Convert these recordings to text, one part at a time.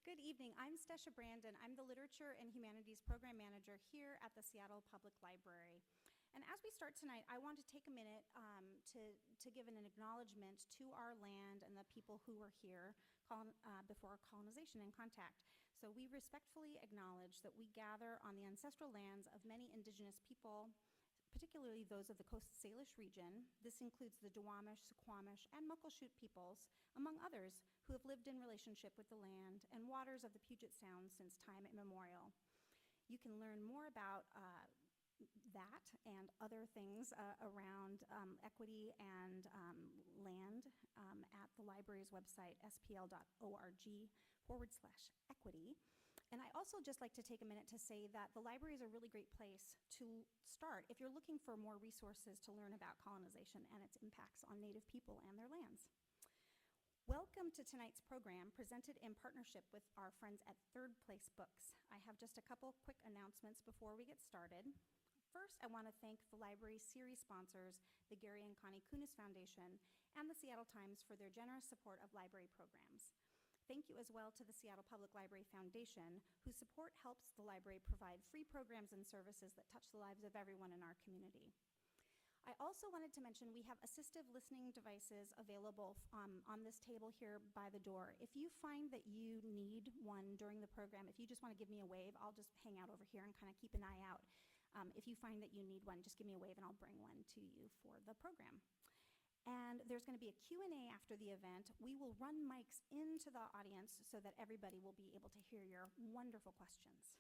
Good evening. I'm Stesha Brandon. I'm the Literature and Humanities Program Manager here at the Seattle Public Library. And as we start tonight, I want to take a minute to give an acknowledgement to our land and the people who were here before colonization and contact. So we respectfully acknowledge that we gather on the ancestral lands of many indigenous people, particularly those of the Coast Salish region. This includes the Duwamish, Suquamish, and Muckleshoot peoples, among others, who have lived in relationship with the land and waters of the Puget Sound since time immemorial. You can learn more about that and other things around equity and land at the library's website, spl.org/equity. And I also just like to take a minute to say that the library is a really great place to start if you're looking for more resources to learn about colonization and its impacts on Native people and their lands. Welcome to tonight's program, presented in partnership with our friends at Third Place Books. I have just a couple quick announcements before we get started. First, I want to thank the library's series sponsors, the Gary and Connie Kunis Foundation and the Seattle Times, for their generous support of library programs. Thank you as well to the Seattle Public Library Foundation, whose support helps the library provide free programs and services that touch the lives of everyone in our community. I also wanted to mention we have assistive listening devices available on this table here by the door. If you find that you need one during the program, if you just want to give me a wave, I'll just hang out over here and kind of keep an eye out. If you find that you need one, just give me a wave and I'll bring one to you for the program. And there's going to be a Q&A after the event. We will run mics into the audience so that everybody will be able to hear your wonderful questions.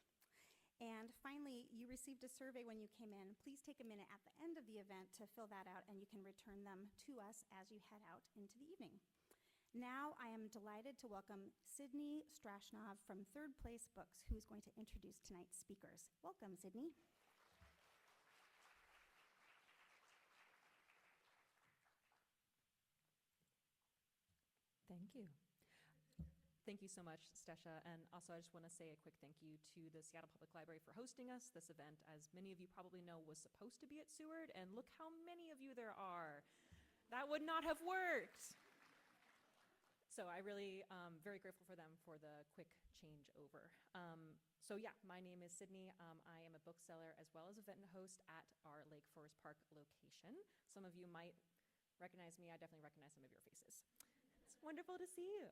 And finally, you received a survey when you came in. Please take a minute at the end of the event to fill that out, and you can return them to us as you head out into the evening. Now I am delighted to welcome Sydney Strashnov from Third Place Books, who is going to introduce tonight's speakers. Welcome, Sydney. Thank you. Thank you so much, Stesha. And also, I just want to say a quick thank you to the Seattle Public Library for hosting us. This event, as many of you probably know, was supposed to be at Seward, and look how many of you there are. That would not have worked. So I really very grateful for them for the quick changeover. So yeah, my name is Sydney. I am a bookseller as well as event host at our Lake Forest Park location. Some of you might recognize me. I definitely recognize some of your faces. It's wonderful to see you.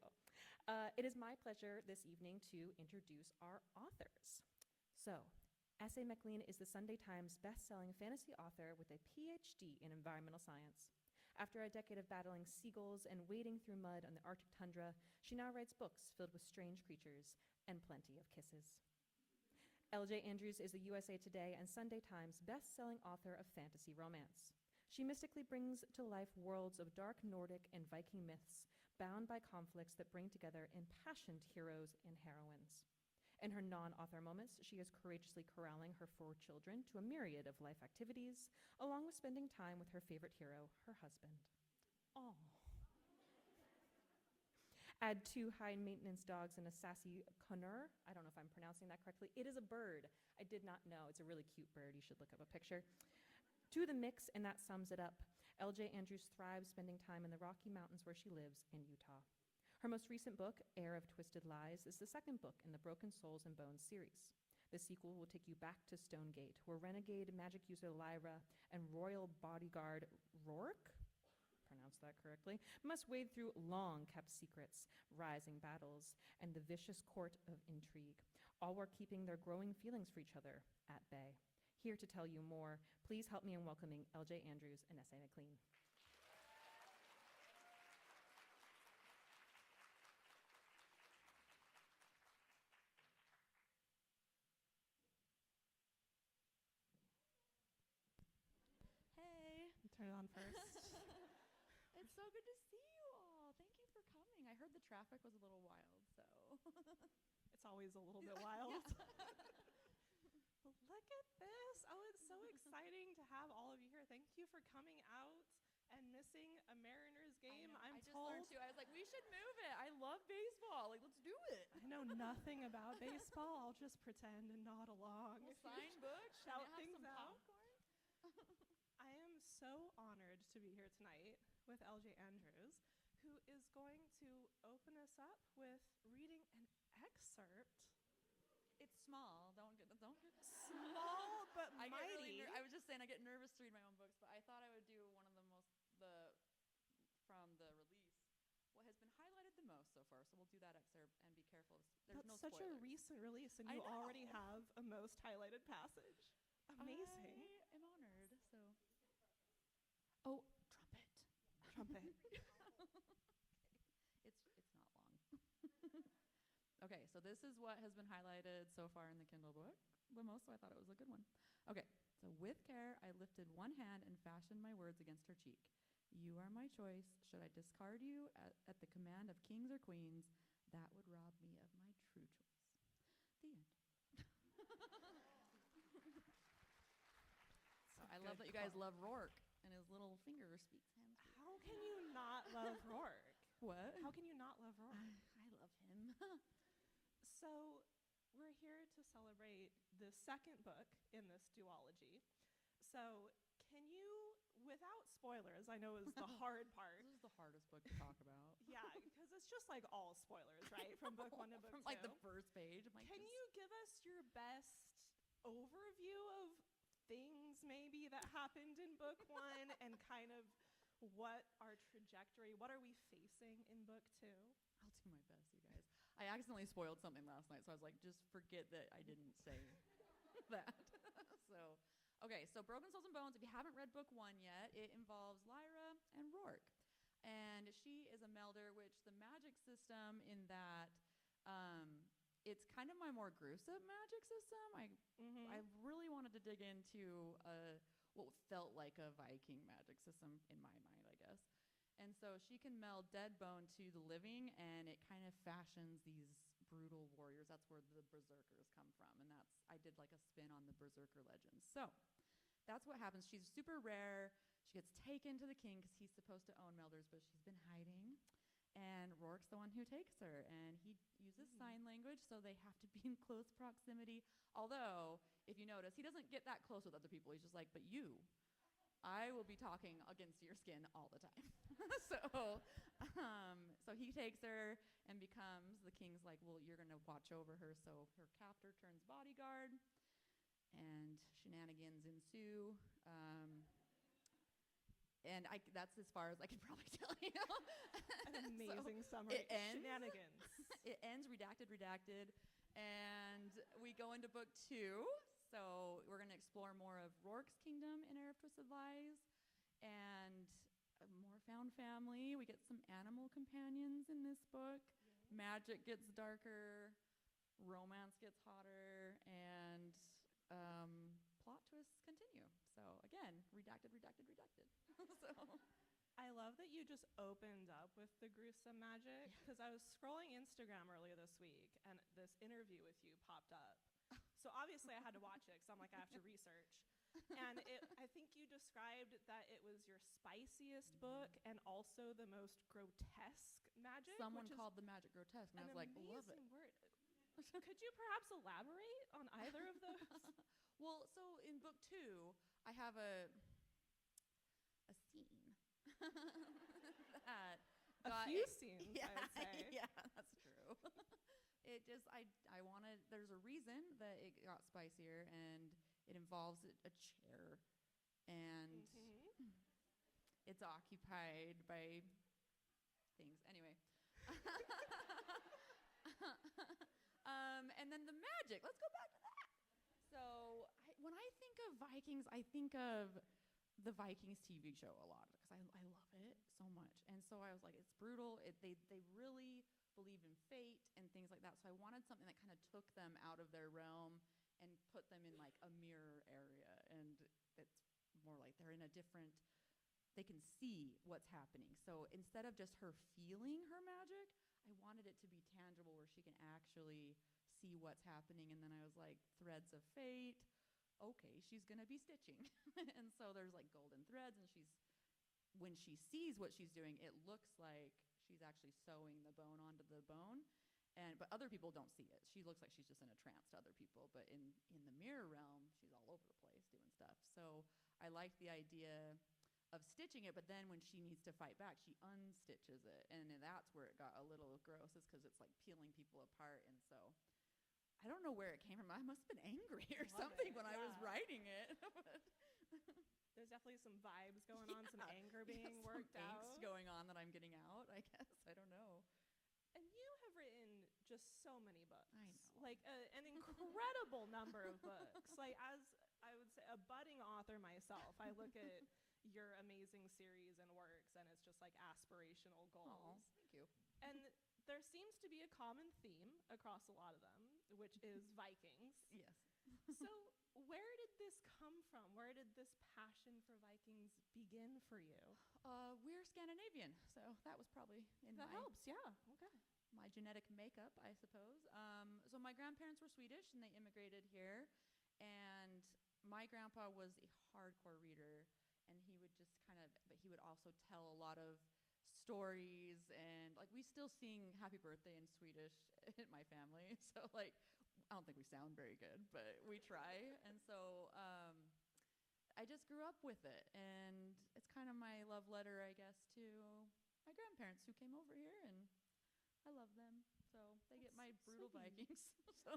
It is my pleasure this evening to introduce our authors. So, S.A. MacLean is the Sunday Times best-selling fantasy author with a PhD in environmental science. After a decade of battling seagulls and wading through mud on the Arctic tundra, she now writes books filled with strange creatures and plenty of kisses. L.J. Andrews is the USA Today and Sunday Times best-selling author of fantasy romance. She mystically brings to life worlds of dark Nordic and Viking myths, bound by conflicts that bring together impassioned heroes and heroines. In her non-author moments, she is courageously corralling her 4 children to a myriad of life activities, along with spending time with her favorite hero, her husband. Oh. Add 2 high-maintenance dogs and a sassy conure. I don't know if I'm pronouncing that correctly. It is a bird. I did not know. It's a really cute bird. You should look up a picture. To the mix, and that sums it up. L.J. Andrews thrives spending time in the Rocky Mountains where she lives in Utah. Her most recent book, Heir of Twisted Lies, is the second book in the Broken Souls and Bones series. The sequel will take you back to Stonegate, where renegade magic user Lyra and royal bodyguard Rourke, pronounce that correctly, must wade through long-kept secrets, rising battles, and the vicious court of intrigue, all while keeping their growing feelings for each other at bay. Here to tell you more, please help me in welcoming L.J. Andrews and S.A. MacLean. Hey. Turn it on first. It's so good to see you all. Thank you for coming. I heard the traffic was a little wild, so. It's always a little bit wild. Well, look at this. Oh, it's so exciting to have all of you here. Thank you for coming out and missing a Mariners game. I just learned too. I was like, we should move it. I love baseball. Like, let's do it. I know nothing about baseball. I'll just pretend and nod along. We'll sign books. Shout have things some out. popcorn. I am so honored to be here tonight with L.J. Andrews, who is going to open us up with reading an excerpt. It's small. Don't get Small but I get mighty. I was just saying I get nervous to read my own books, but I thought I would do one of from the release. What has been highlighted the most so far? So we'll do that excerpt and be careful. There's That's no such spoilers. a recent release, and I you already know. have a most highlighted passage. Amazing. I am honored. So. Oh, trumpet. Trumpet. It's not long. Okay, so this is what has been highlighted so far in the Kindle book the most, so I thought it was a good one. Okay, so with care, I lifted one hand and fashioned my words against her cheek. You are my choice. Should I discard you at the command of kings or queens, that would rob me of my true choice. The end. So I love that you guys love Rourke and his little finger speaks hand speak. How can you not love Rourke? What? How can you not love Rourke? I love him. So we're here to celebrate the second book in this duology. So can you, without spoilers, I know is the hard part. This is the hardest book to talk about. Yeah, because it's just like all spoilers, right? From book one to book From two. like the first page. I'm like, Can you give us your best overview of things maybe that happened in book one and kind of what our trajectory, what are we facing in book two? I'll do my best, you guys. I accidentally spoiled something last night, so I was like, just forget that I didn't say that. So Broken Souls and Bones, if you haven't read book one yet, it involves Lyra and Rourke. And she is a melder, which the magic system in that it's kind of my more gruesome magic system. I really wanted to dig into what felt like a Viking magic system in my mind, I guess. And so she can meld dead bone to the living, and it kind of fashions these brutal warriors. That's where the berserkers come from, and I did like a spin on the berserker legends. So that's what happens. She's super rare. She gets taken to the king because he's supposed to own melders, but she's been hiding. And Rourke's the one who takes her, and he uses sign language, so they have to be in close proximity. Although, if you notice, he doesn't get that close with other people. He's just like, but you, I will be talking against your skin all the time. So he takes her and becomes, the king's like, well, you're going to watch over her. So her captor turns bodyguard, and shenanigans ensue. And that's as far as I can probably tell you. An amazing summary. It ends. Shenanigans. It ends redacted. And we go into book two. So we're going to explore more of Rourke's kingdom in Heir of Twisted Lies. And more found family. We get some animal companions in this book. Magic gets darker. Romance gets hotter. And plot twists continue. So again, redacted. So I love that you just opened up with the gruesome magic, because I was scrolling Instagram earlier this week and this interview with you popped up. So obviously I had to watch it because I'm like, I have to research. And I think you described that it was your spiciest book and also the most grotesque magic. someone called the magic grotesque, and I was like, love it. Word. Could you perhaps elaborate on either of those? Well, so in book two, I have a scene that A few scenes, yeah, I would say. Yeah, that's true. It just, I wanted, there's a reason that it got spicier, and it involves a chair, and it's occupied by things. Anyway. And then the magic. Let's go back to that. So when I think of Vikings, I think of the Vikings TV show a lot because I love it so much. And so I was like, it's brutal. They really believe in fate and things like that. So I wanted something that kind of took them out of their realm and put them in like a mirror area. And it's more like they're in a different, they can see what's happening. So instead of just her feeling her magic, I wanted it to be tangible where she can actually see what's happening. And then I was like, threads of fate. Okay, she's going to be stitching. And so there's like golden threads, and when she sees what she's doing, it looks like she's actually sewing the bone onto the bone. But other people don't see it. She looks like she's just in a trance to other people. But in the mirror realm, she's all over the place doing stuff. So I liked the idea of stitching it, but then when she needs to fight back, she unstitches it, and then that's where it got a little gross, is because it's like peeling people apart. And so I don't know where it came from. I must have been angry or something when I was writing it. There's definitely some vibes going on, some anger being worked some out. angst going on that I'm getting out, I guess. I don't know. And you have written just so many books. I know. Like an incredible number of books. Like, as I would say, a budding author myself, I look at your amazing series and works, and it's just like aspirational goals. Oh, thank you. And there seems to be a common theme across a lot of them, which is Vikings. Yes. So where did this come from? Where did this passion for Vikings begin for you? We're Scandinavian, so that was probably That helps, yeah. Okay. my genetic makeup, I suppose. So my grandparents were Swedish, and they immigrated here. And my grandpa was a hardcore reader, and he would just but he would also tell a lot of stories, and like we still sing Happy Birthday in Swedish in my family. So like, I don't think we sound very good, but we try. And so I just grew up with it, and it's kind of my love letter, I guess, to my grandparents who came over here, and I love them. So they get my brutal sweet. Vikings. So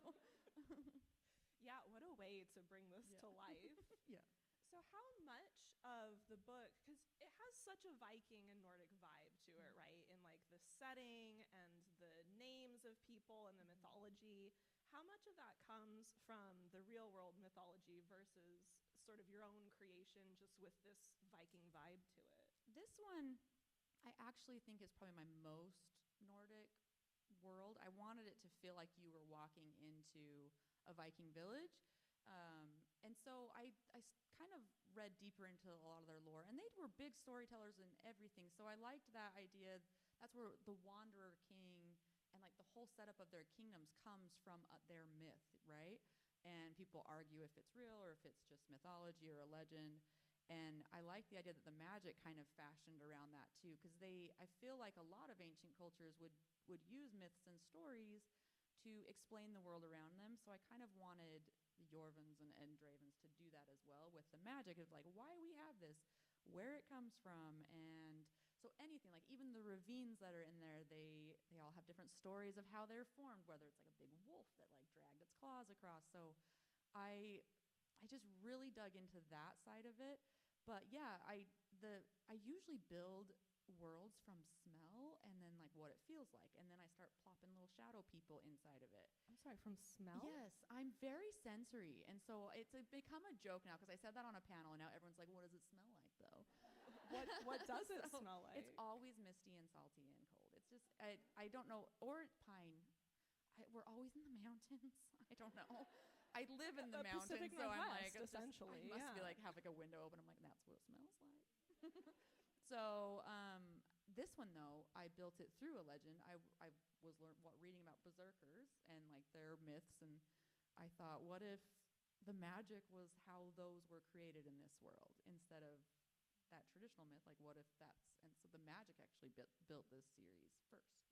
Yeah, what a way to bring this to life. yeah. So how much of the book, because it has such a Viking and Nordic vibe to it, right? In like the setting and the names of people and the mythology, how much of that comes from the real world mythology versus sort of your own creation just with this Viking vibe to it? This one, I actually think is probably my most Nordic world. I wanted it to feel like you were walking into a Viking village. And so I kind of read deeper into a lot of their lore. And they were big storytellers and everything. So I liked that idea. That's where the Wanderer King and like the whole setup of their kingdoms comes from their myth, right? And people argue if it's real or if it's just mythology or a legend. And I like the idea that the magic kind of fashioned around that too, because I feel like a lot of ancient cultures would use myths and stories to explain the world around them. So I kind of wanted the Jorvins and Dravens to do that as well with the magic of like why we have this, where it comes from. And so anything, like even the ravines that are in there, they all have different stories of how they're formed, whether it's like a big wolf that like dragged its claws across. So I just really dug into that side of it. But yeah, I usually build worlds from smell and then like what it feels like, and then I start plopping little shadow people inside of it. I'm sorry, from smell? Yes, I'm very sensory, and so it's become a joke now because I said that on a panel, and now everyone's like, "What does it smell like, though?" What does it smell like? It's always misty and salty and cold. It's just I don't know, or pine. We're always in the mountains. I don't know. I live in the mountains, Pacific so I'm Northwest, like, essentially, I must be yeah. like have like a window open. I'm like, that's what it smells like. So this one though, I built it through a legend. I was reading about berserkers and like their myths, and I thought, what if the magic was how those were created in this world instead of that traditional myth? Like, what if that's, and so the magic actually built this series first.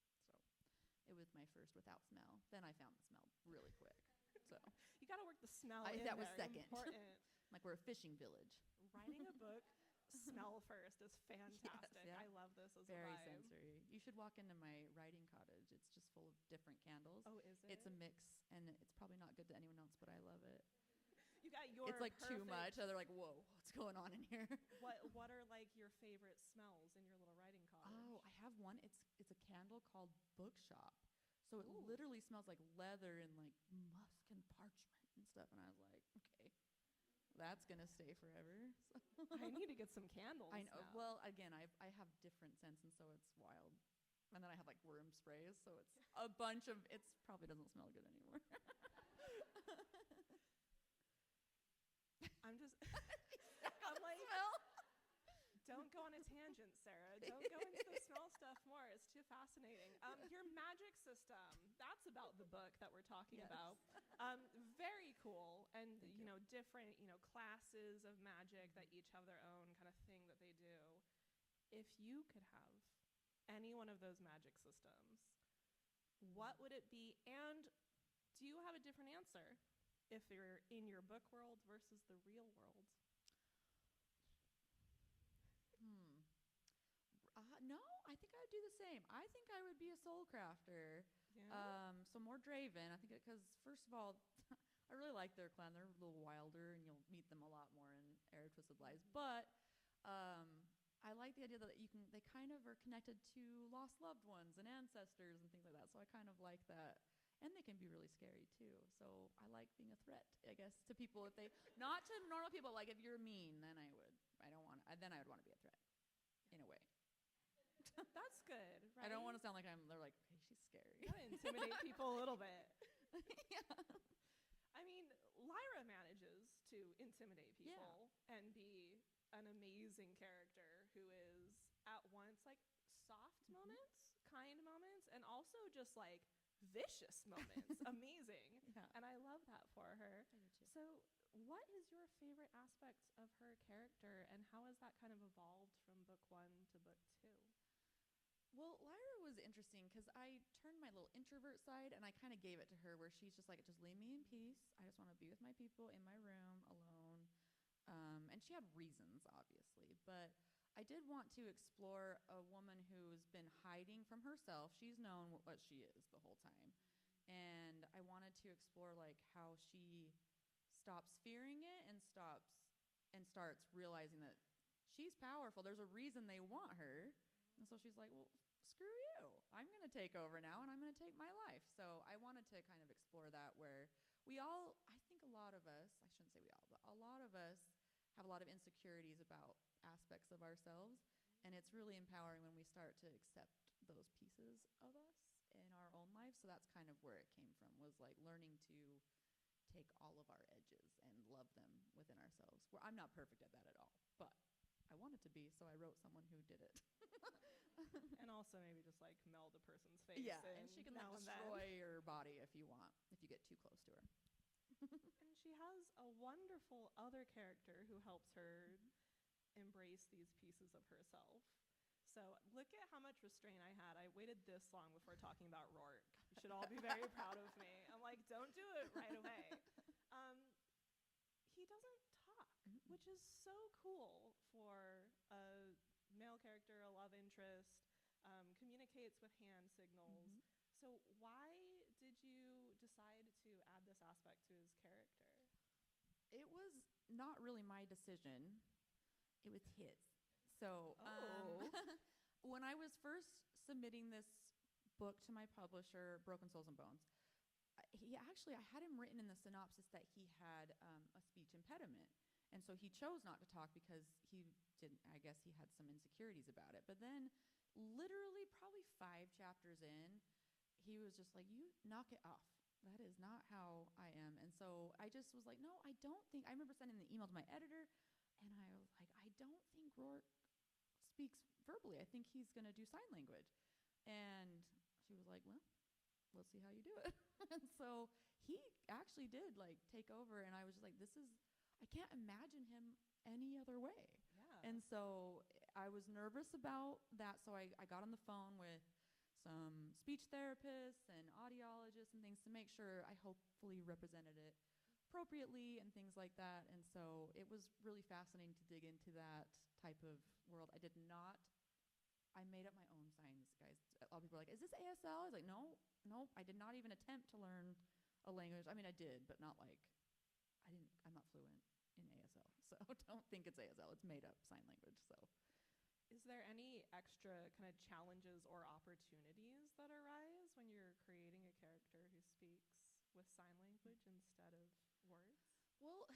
So it was my first without smell. Then I found the smell really quick. So You got to work the smell in that was there. second. Important. like we're a fishing village. Writing a book, smell first is fantastic. yeah. I love this as Very a vibe. sensory. You should walk into my writing cottage. It's just full of different candles. Oh, is it? It's a mix, and it's probably not good to anyone else, but I love it. You got your It's like too perfect- much. So they're like, whoa, what's going on in here? What are like your favorite smells in your little writing cottage? Oh, I have one. It's a candle called Bookshop. So it Ooh. literally smells like leather and like musk and parchment and stuff. And I was like, okay, that's going to stay forever. So I need to get some candles. I know. now. Well, again, I have different scents, and so it's wild. And then I have like worm sprays, so it's a bunch of. It probably doesn't smell good anymore. I'm just. I'm like, Smell. don't go on a tangent, Sarah. Don't go into the smell stuff more. It's too fascinating. Your magic system. That's about the book that we're talking Yes. about. Very cool. And, different, classes of magic that each have their own kind of thing that they do. If you could have any one of those magic systems, what would it be? And do you have a different answer if you're in your book world versus the real world? No, I think I would do the same. I think I would be a soul crafter. Yeah. So more Draven. I think because first of all, I really like their clan. They're a little wilder, and you'll meet them a lot more in Heir of Twisted Lies. But I like the idea that you can. They kind of are connected to lost loved ones and ancestors and things like that. So I kind of like that. And they can be really scary too. So I like being a threat, I guess, to people. If they, not to normal people. Like if you're mean, then I would. I don't want. Then I would want to be a threat, in a way. That's good, right? I don't want to sound like they're like, okay, she's scary. You gotta intimidate people a little bit. Yeah. I mean, Lyra manages to intimidate people and be an amazing character who is at once like soft moments, kind moments, and also just like vicious moments. Amazing. Yeah. And I love that for her. I do too. So, what is your favorite aspect of her character, and how has that kind of evolved from book 1 to book 2? Well, Lyra was interesting because I turned my little introvert side and I kind of gave it to her where she's just like, just leave me in peace. I just want to be with my people in my room alone. And she had reasons, obviously. But I did want to explore a woman who's been hiding from herself. She's known what she is the whole time. And I wanted to explore like how she stops fearing it and starts realizing that she's powerful. There's a reason they want her. And so she's like, well, screw you. I'm going to take over now and I'm going to take my life. So I wanted to kind of explore that where I think a lot of us, I shouldn't say we all, but a lot of us have a lot of insecurities about aspects of ourselves. And it's really empowering when we start to accept those pieces of us in our own life. So that's kind of where it came from, was like learning to take all of our edges and love them within ourselves. Where I'm not perfect at that at all, but I wanted to be, so I wrote someone who did it. And also maybe just like meld a person's face. Yeah, and she can like now and destroy then. your body if you want, if you get too close to her. And she has a wonderful other character who helps her embrace these pieces of herself. So look at how much restraint I had. I waited this long before talking about Rourke. You should all be very proud of me. I'm like, don't do it right away. He doesn't talk, which is so cool for a male character, a love interest, communicates with hand signals. So why did you decide to add this aspect to his character? It was not really my decision. It was his. So when I was first submitting this book to my publisher, Broken Souls and Bones, I had him written in the synopsis that he had a speech impediment. And so he chose not to talk because I guess he had some insecurities about it. But then literally probably 5 chapters in, he was just like, you knock it off. That is not how I am. And so I just was like, no, I don't think, I remember sending the email to my editor and I was like, I don't think Rourke speaks verbally. I think he's going to do sign language. And she was like, well, we'll see how you do it. And so he actually did like take over. And I was just like, I can't imagine him any other way. Yeah. And so I was nervous about that. So I got on the phone with some speech therapists and audiologists and things to make sure I hopefully represented it appropriately and things like that. And so it was really fascinating to dig into that type of world. I made up my own signs, guys. A lot of people are like, is this ASL? I was like, no, I did not even attempt to learn a language. I mean, I did, but not like, I'm not fluent in ASL. So don't think it's ASL. It's made up sign language. So. Is there any extra kind of challenges or opportunities that arise when you're creating a character who speaks with sign language instead of words? Well,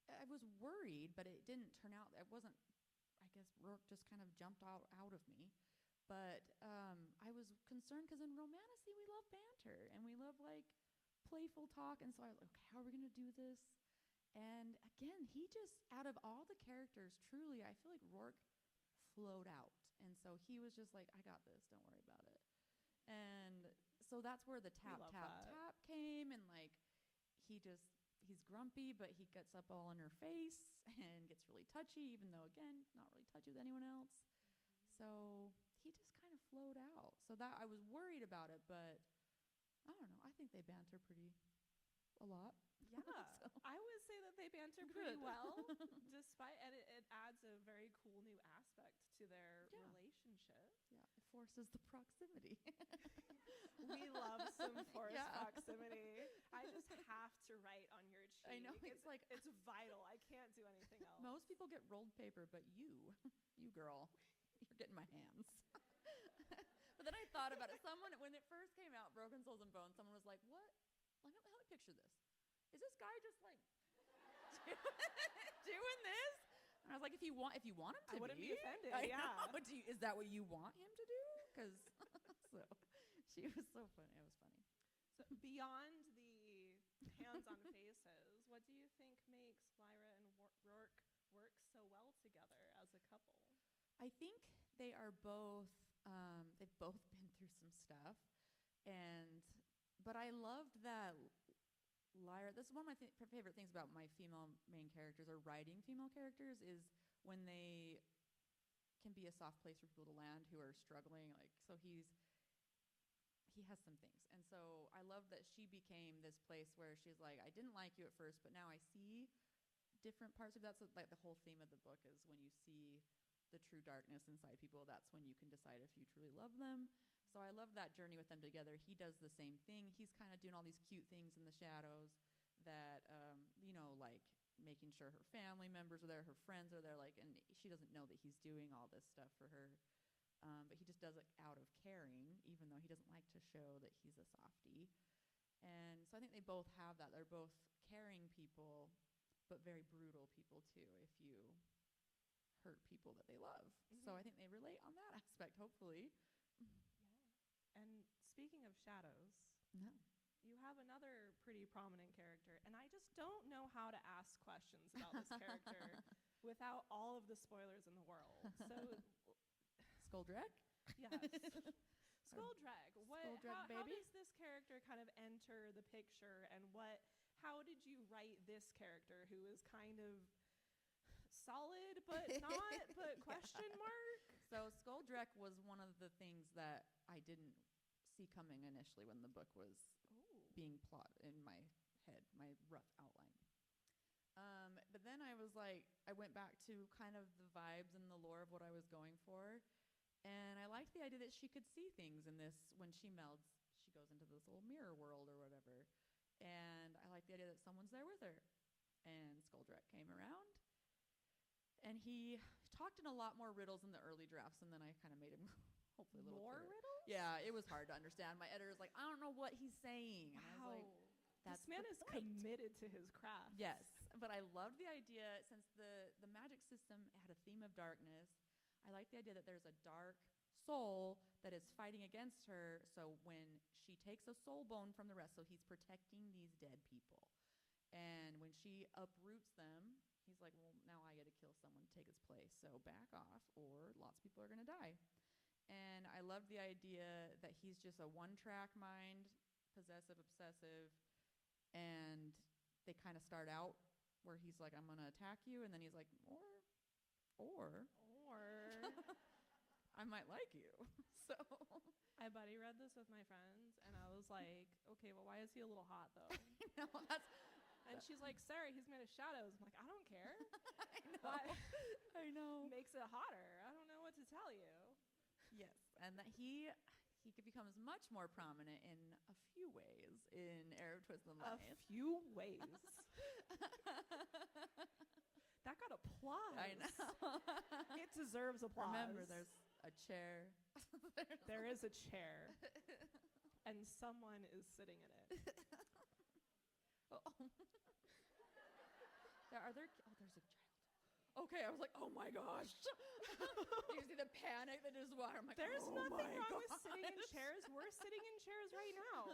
I was worried, but it didn't turn out. It wasn't. I guess Rourke just kind of jumped out of me. But I was concerned because in Romantasy we love banter and we love like playful talk. And so I was like, okay, how are we going to do this? And again, he just, out of all the characters, truly, I feel like Rourke flowed out. And so he was just like, I got this, don't worry about it. And so that's where the tap came. And like, he's grumpy, but he gets up all in her face and gets really touchy, even though, again, not really touchy with anyone else. So he just kind of flowed out. So that I was worried about it, but I don't know. I think they banter a lot. Yeah, So. I would say that they banter pretty Good. well, and it adds a very cool new aspect to their relationship. Yeah. forces the proximity. We love some forced Yeah. proximity. I just have to write on your cheek. I know, it's like- it's vital. I can't do anything else. Most people get rolled paper, but you girl, you're getting my hands. But then I thought about it. Someone, when it first came out, Broken Souls and Bones, someone was like, "What? Let me picture this. Is this guy just like doing this?" And I was like, "If you want him to I wouldn't be offended. I Yeah. know. Is that what you want him to do?" Because so she was so funny. It was funny. So beyond the hands-on faces, what do you think makes Lyra and Rourke work so well together as a couple? I think they are both. They've both been through some stuff, but I loved that Lyra. This is one of my favorite things about my female main characters, or writing female characters, is when they can be a soft place for people to land who are struggling. Like, so he has some things, and so I love that she became this place where she's like, I didn't like you at first, but now I see different parts of that. So like the whole theme of the book is when you see the true darkness inside people, that's when you can decide if you truly love them. So I love that journey with them together. He does the same thing. He's kind of doing all these cute things in the shadows that, like making sure her family members are there, her friends are there, like, and she doesn't know that he's doing all this stuff for her. But he just does it out of caring, even though he doesn't like to show that he's a softie. And so I think they both have that. They're both caring people, but very brutal people too, if you hurt people that they love. Mm-hmm. So I think they relate on that aspect, hopefully. Yeah. And speaking of shadows, No. you have another pretty prominent character, and I just don't know how to ask questions about this character without all of the spoilers in the world. So, Skoldrak? yes. Skoldrak. Skoldrak How baby? does this character kind of enter the picture, and how did you write this character who is kind of solid but not, but question mark? So Skoldrak was one of the things that I didn't see coming initially when the book was being plotted in my head, my rough outline. But then I was like, I went back to kind of the vibes and the lore of what I was going for. And I liked the idea that she could see things in this. When she melts, she goes into this little mirror world or whatever. And I like the idea that someone's there with her. And Skoldrak came around. And he talked in a lot more riddles in the early drafts, and then I kind of made him hopefully a little More clearer. riddles? Yeah, it was hard to understand. My editor's like, I don't know what he's saying. And I was like, that's this man the is point. committed to his craft. Yes, but I loved the idea, since the magic system had a theme of darkness. I like the idea that there's a dark soul that is fighting against her. So when she takes a soul bone from the rest, so he's protecting these dead people. And when she uproots them, he's like, well, now I got to kill someone to take his place. So back off, or lots of people are going to die. And I love the idea that he's just a one-track mind, possessive, obsessive. And they kind of start out where he's like, I'm going to attack you. And then he's like, or I might like you. So I buddy read this with my friends, and I was like, okay, well, why is he a little hot, though? no, that's... And she's like, Sarah, he's made of shadows. I'm like, I don't care. I know. Why? I know. Makes it hotter. I don't know what to tell you. Yes, and that he becomes much more prominent in a few ways in Heir of Twisted Lies. A few ways. That got applause. I know. It deserves applause. Remember, there's a chair. There is a chair, and someone is sitting in it. There's a child. Okay, I was like, oh my gosh. You see the panic that just water. I'm like, There's oh nothing my wrong with gosh. sitting in chairs. We're sitting in chairs right now.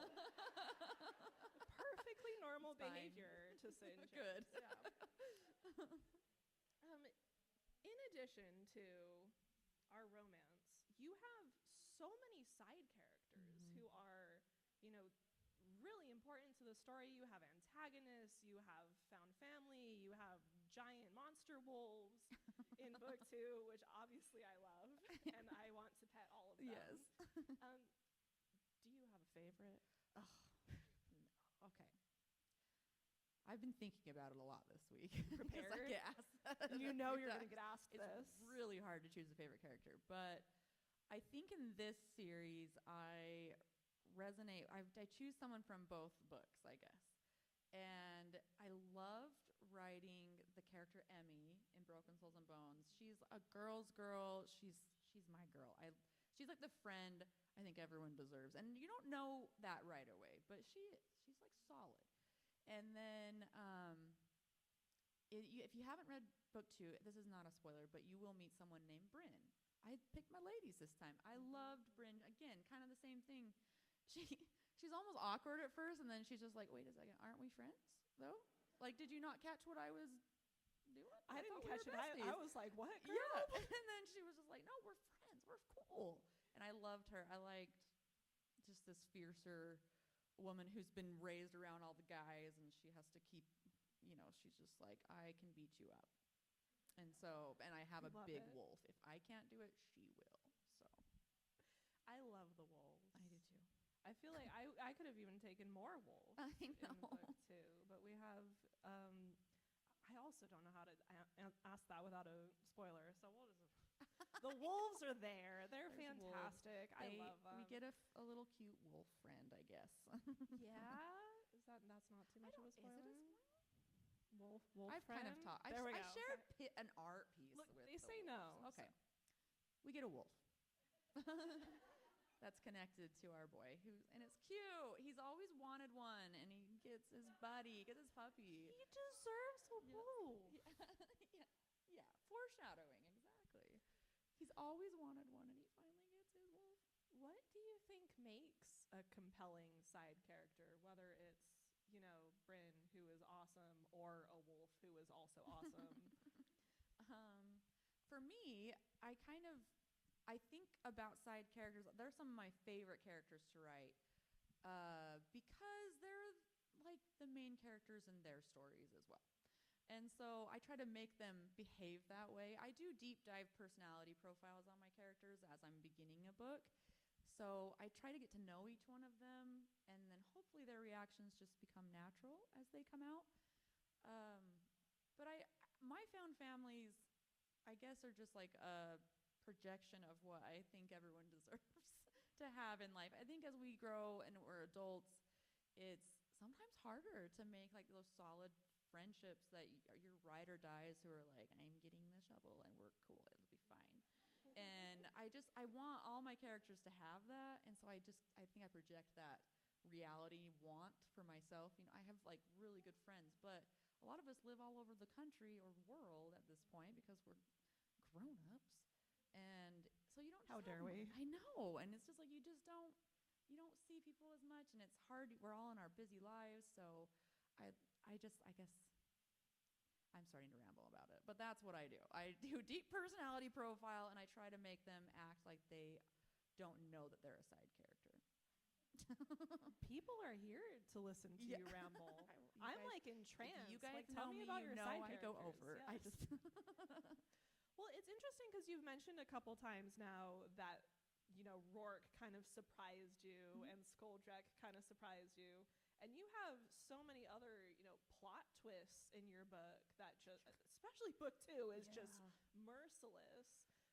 Perfectly normal It's fine. behavior to sit in Good. chairs. Yeah. In addition to our romance, you have so many side characters who are, really important to the story. You have antagonists, you have found family, you have giant monster wolves in book 2, which obviously I love, and I want to pet all of them. Yes. Do you have a favorite? No. Okay. I've been thinking about it a lot this week. Prepared? 'Cause I get asked that You a know few you're going to times. get asked It's this. really hard to choose a favorite character, but I think in this series, I resonate. I choose someone from both books, I guess. And I loved writing the character Emmy in Broken Souls and Bones. She's a girl's girl. She's my girl. She's like the friend I think everyone deserves. And you don't know that right away, but she is. She's like solid. And then if you haven't read book 2, this is not a spoiler, but you will meet someone named Bryn. I picked my ladies this time. I loved Bryn. Again, kind of the same thing. She's almost awkward at first, and then she's just like, wait a second, aren't we friends, though? Like, did you not catch what I was doing? I didn't catch it. Besties. I was like, what, girl? Yeah. And then she was just like, no, we're friends. We're cool. And I loved her. I liked just this fiercer woman who's been raised around all the guys, and she has to keep, she's just like, I can beat you up. And I have a big wolf. If I can't do it, she will. So I love the wolves. I do too. I feel like I could have even taken more wolves I in know. book 2, but we have. I also don't know how to ask that without a spoiler. So we'll just. The wolves are there. They're There's fantastic. I love them. We get a little cute wolf friend, I guess. Yeah, that's not too much of a spoiler? Is it a spoiler? Wolf I've friend? kind of taught. There we I go. shared Okay. an art piece Look, with they the say wolves. no. Okay. We get a wolf. That's connected to our boy, and it's cute. He's always wanted one, and he gets his buddy, gets his puppy. He deserves a wolf. Yeah. Foreshadowing, exactly. He's always wanted one, and he finally gets his wolf. What do you think makes a compelling side character, whether it's, Bryn, who is awesome, or a wolf who is also awesome? For me, I think about side characters. They're some of my favorite characters to write because they're like the main characters in their stories as well. And so I try to make them behave that way. I do deep dive personality profiles on my characters as I'm beginning a book. So I try to get to know each one of them, and then hopefully their reactions just become natural as they come out. But my found families, I guess, are just like a projection of what I think everyone deserves to have in life. I think as we grow and we're adults, it's sometimes harder to make like those solid friendships that your ride or dies who are like, I'm getting the shovel and we're cool, it'll be fine. And I want all my characters to have that, and so I think I project that reality want for myself. I have like really good friends, but a lot of us live all over the country or world at this point because we're grown-ups. And so you don't. How dare we? I know, and it's just like you don't see people as much, and it's hard. We're all in our busy lives, so I guess I'm starting to ramble about it, but that's what I do. I do deep personality profile, and I try to make them act like they don't know that they're a side character. People are here to listen to you ramble. I'm like entranced. You guys like, tell know me about your side I go characters. over. Yes. I just Well, it's interesting because you've mentioned a couple times now that, Rourke kind of surprised you and Skoldrek kind of surprised you. And you have so many other, plot twists in your book that just, especially book 2, is just merciless.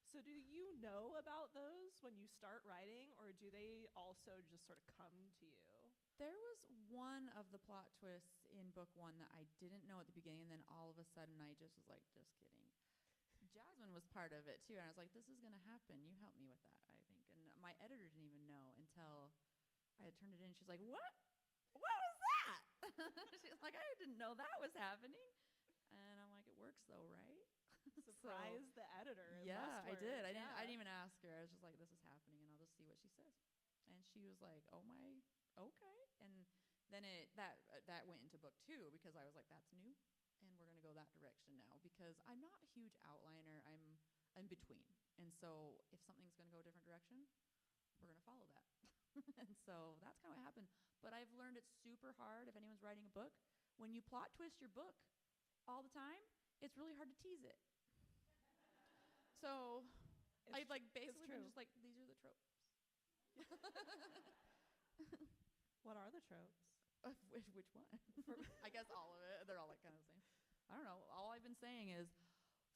So do you know about those when you start writing, or do they also just sort of come to you? There was one of the plot twists in book 1 that I didn't know at the beginning, and then all of a sudden I just was like, just kidding. Jasmine was part of it too, and I was like, this is going to happen. You help me with that, I think. And my editor didn't even know until I had turned it in. She's like, what? What was that? She's like, I didn't know that was happening. And I'm like, it works though, right? Surprise the editor. Yeah, I did. I didn't Yeah. even ask her. I was just like, this is happening, and I'll just see what she says. And she was like, oh my, okay. And then that went into book 2 because I was like, that's new, and we're gonna go that direction now because I'm not a huge outliner. I'm in between, and so if something's gonna go a different direction, we're gonna follow that. And so that's kind of what happened. But I've learned it's super hard if anyone's writing a book. When you plot twist your book all the time, it's really hard to tease it. So I've like basically been just like, these are the tropes. What are the tropes? Which one? I guess all of it. They're all like kind of the same. I don't know. All I've been saying is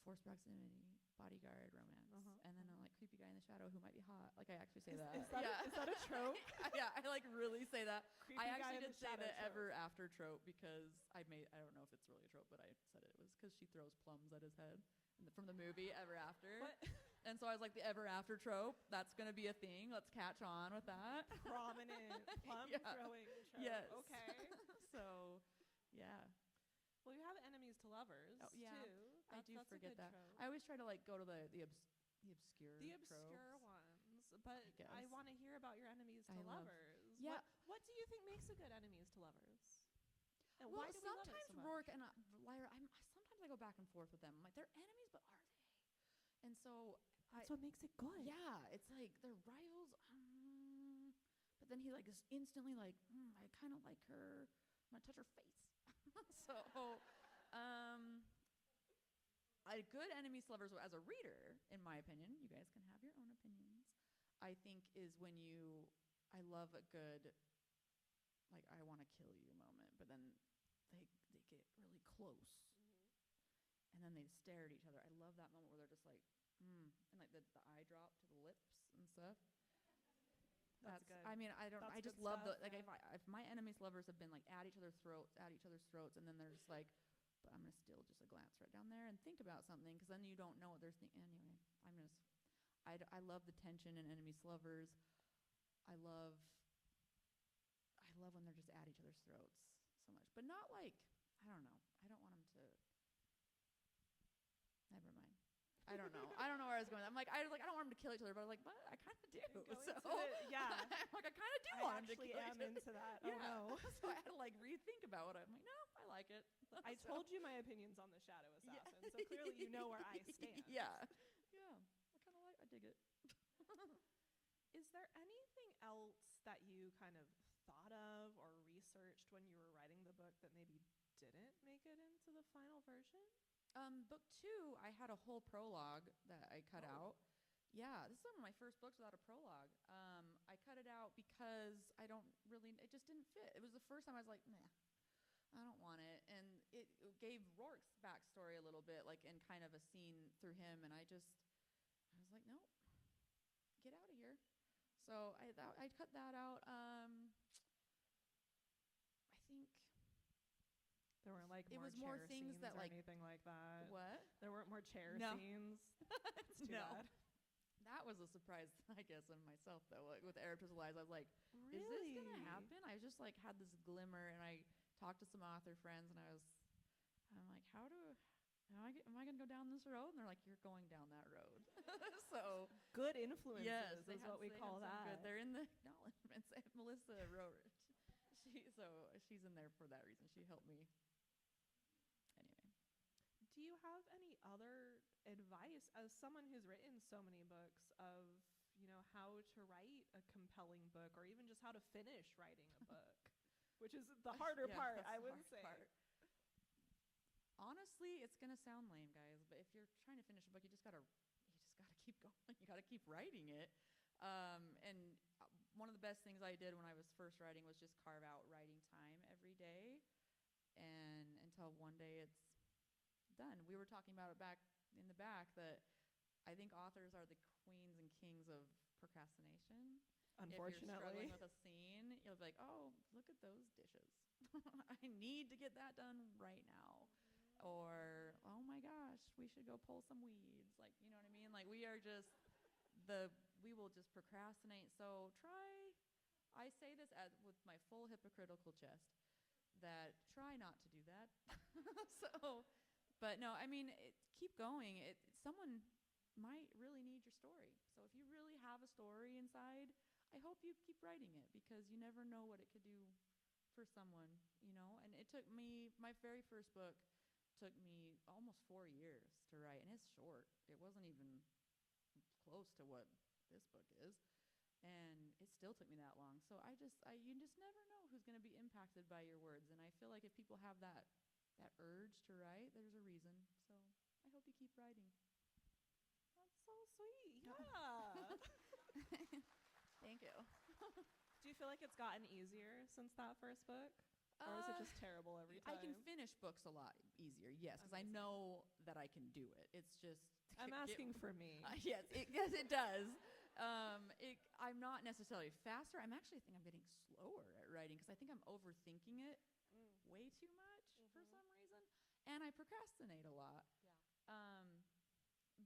forced proximity, bodyguard, romance, and then I'm like creepy guy in the shadow. out who might be hot. Like, I actually say that. Is that a trope? Yeah, I like really say that. Creepy I guy actually in did the say shadow the trope. ever after trope because I don't know if it's really a trope, but I said it was because she throws plums at his head from the movie Ever After. What? And so I was like, the ever after trope, that's going to be a thing. Let's catch on with that. Prominent plum Yeah. throwing trope. Yes. Okay. So, yeah. Well, you have enemies to lovers Yeah. too. I do That's a forget good that. trope. I always try to like go to the obscure The obscure tropes. ones, but guess. I want to hear about your enemies to I love- lovers. Yeah. What do you think makes a good enemies to lovers? And Well, why do we love it sometimes so much? Rourke and Lyra, sometimes I go back and forth with them. I'm like, they're enemies, but are they? And so That's what makes it good. yeah, it's like they're rivals. But then he like is instantly like, I kind of like her. I'm gonna touch her face. So, a good enemies to lovers as a reader, in my opinion, you guys can have your own opinions. I think is when I love a good, like I want to kill you moment, but then they get really close, and then they stare at each other. I love that moment where they're just like, and like the eye drop to the lips and stuff. That's good. I mean, I That's just good love stuff, like yeah. if my enemies lovers have been like at each other's throats, and then they're just like, but I'm gonna still just glance right down there and think about something because then you don't know what they're thinking. Anyway, I love the tension in enemies lovers. I love when they're just at each other's throats so much, but not like I don't know. I don't want them to. Never mind. I don't know. I don't know where I was going. I don't want them to kill each other, but I was like, but I kind of do. Go So into it, yeah. I'm like I kind of do I want them to actually kill am each other. into that. Yeah. Oh no. So I had to like rethink about it. I'm like, no, I like it. I So- told you my opinions on the Shadow Yeah. Assassin, so clearly you know where I stand. Yeah. Yeah. I dig it. Is there anything else that you kind of thought of or researched when you were writing the book that maybe didn't make it into the final version? Book 2, I had a whole prologue that I cut Oh. out. Yeah, this is one of my first books without a prologue. I cut it out because it just didn't fit. It was the first time I was like, nah, I don't want it. And it gave Rourke's backstory a little bit, like in kind of a scene through him. And I was like, nope, get out of here. So I cut that out. I think There weren't like It more was more chair things scenes that, or like- anything like that. what? There weren't more chair No. scenes. It's too No. bad. That was a surprise, I guess, in myself though. Like with Heir of Twisted Lies, I was like, Really? is this gonna happen? I just like had this glimmer, and I talked to some author friends, and I'm like, am I gonna go down this road? And they're like, you're going down that road. So Good influences yes, is what we call that. They're in the acknowledgments. Melissa wrote it. She's in there for that reason. She helped me. Anyway. Do you have any other advice as someone who's written so many books of, how to write a compelling book or even just how to finish writing a book, which is the harder Yeah, part, that's I the would hard say. part. Honestly, it's gonna sound lame, guys, but if you're trying to finish a book, you just gotta keep going. You gotta keep writing it. And one of the best things I did when I was first writing was just carve out writing time every day, and until one day it's done. We were talking about it back in the back that I think authors are the queens and kings of procrastination. If you're Unfortunately. struggling with a scene, you'll be like, oh, look at those dishes. I need to get that done right now. Or, oh my gosh, we should go pull some weeds. Like, you know what I mean? Like, we will just procrastinate. So I say this with my full hypocritical chest, that try not to do that. But no, I mean, keep going. Someone might really need your story. So if you really have a story inside, I hope you keep writing it, because you never know what it could do for someone, And it took me, my very first book took me almost 4 years to write, and it's short. It wasn't even close to what this book is, and it still took me that long. So you just never know who's going to be impacted by your words, and I feel like if people have that urge to write, there's a reason. So I hope you keep writing. That's so sweet. Yeah. Thank you. Do you feel like it's gotten easier since that first book? Or is it just terrible every time? I can finish books a lot easier, yes, because I Amazing. know that I can do it. It's just I'm asking for me. yes, it does. I'm not necessarily faster. I think I'm getting slower at writing because I think I'm overthinking it way too much for some reason, and I procrastinate a lot.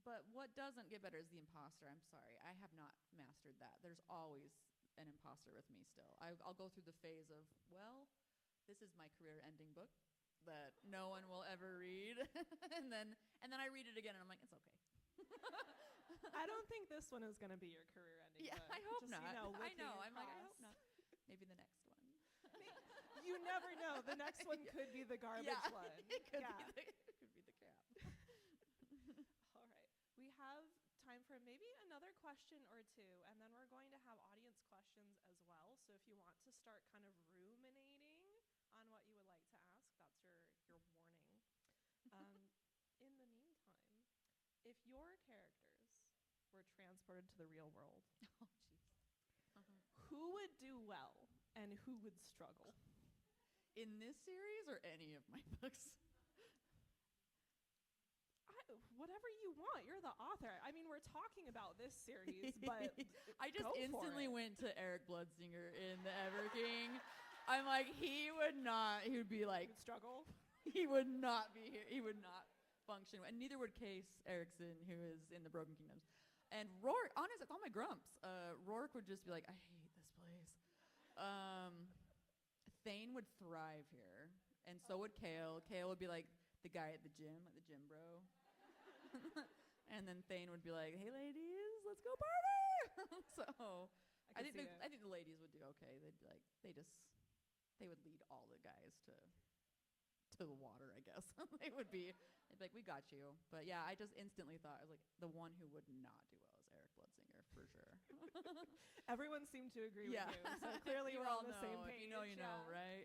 But what doesn't get better is the imposter. I'm sorry, I have not mastered that. There's always an imposter with me still. I'll go through the phase of, well, this is my career-ending book that no one will ever read, and then I read it again, and I'm like, it's okay. I don't think this one is going to be your career-ending. Yeah, book. I hope Just, not. I know. I'm like, I hope not. Maybe the next one. You never know. The next one could be the garbage one. It could be the cap. All right. We have time for maybe another question or two, and then we're going to have audience questions as well. So if you want to start kind of ruminating on what you would like to ask, that's your warning. In the meantime, if your characters were transported to the real world, Oh, jeez. who would do well and who would struggle? In this series or any of my books? Whatever you want. You're the author. I mean, we're talking about this series, but I just go for instantly it. went to Eric Bloodsinger in The Ever King. I'm like, he would be like, Would struggle. he would not be here. He would not function. And neither would Case Erickson, who is in The Broken Kingdoms. And Rourke, honest, it's all my grumps. Rourke would just be like, I hate this place. Thane would thrive here, and so would Kale. Kale would be like the guy at the gym, like the gym bro. And then Thane would be like, hey ladies, let's go party. So I think the ladies would do okay. They'd be like, they would lead all the guys to the water, I guess. they'd be like, we got you. But yeah, I just instantly thought, I was like, the one who would not do well is Eric Bloodsinger, for sure. Everyone seemed to agree with you, so clearly You we're all on the know. same If page. you know, you know, right?